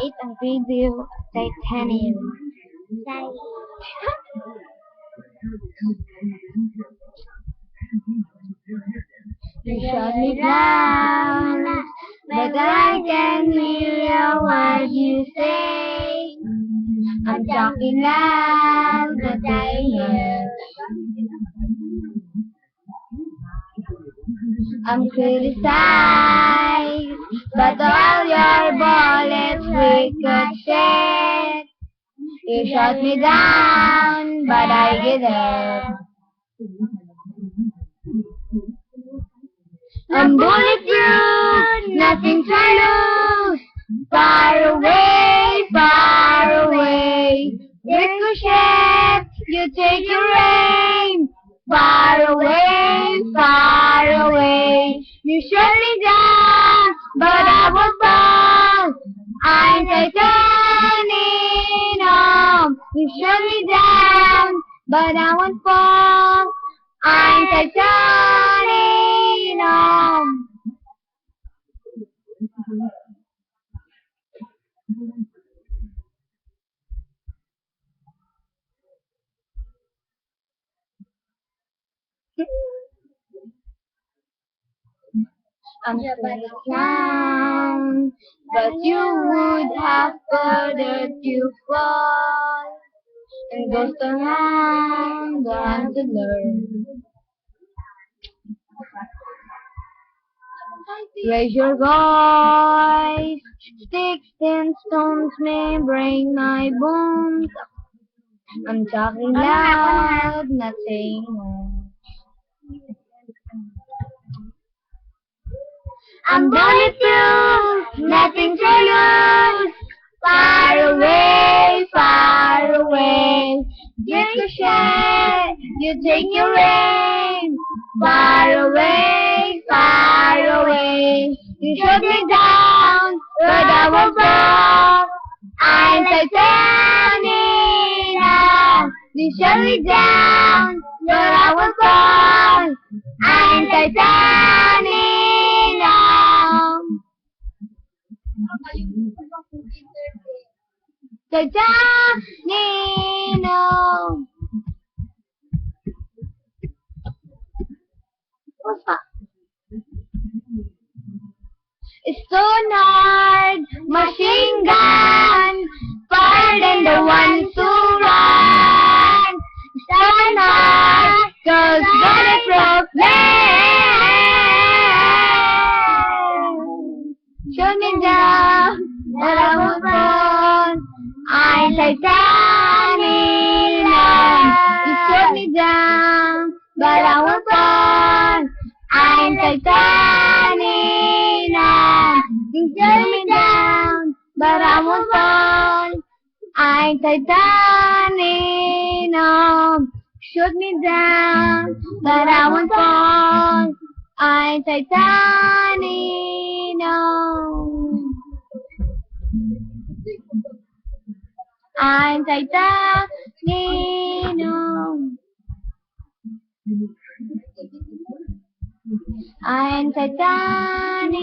Mabait ang video, Titanium. You shut me down, but I can hear what you say. I'm talking loud, but I hear. I'm criticized, but all your bullets ricochet. You shut me down, but I get up. I'm bulletproof, nothing to lose. Far away, far away. Ricochet, you take your aim. Far away, far away. You shut me down, but I won't fall. I'm titanium. You shut me down, but I won't fall. I'm titanium. I'm just a clown, but you would have further to fall and ghost around the handler. Raise your voice, sticks and stones may break my bones. I'm talking loud, not saying no. I'm bulletproof, nothing to lose. Far away, far away. Ricochet, you take your aim. Far away, far away. You shut me down, but I won't fall. I'm titanium. You shut me down, but I won't fall. I'm titanium. Titanium. What's that? Stone hard, machine gun, fire than the ones who run. Stone hard, 'cause bulletproof vest. Shut me down, but I won't fall. I'm titanium. You shut me down, but I won't fall. I'm titanium. You shut me down, but I won't fall. I'm titanium. Shut me down, but I won't fall. I'm titanium. I'm titanium. I'm titanium.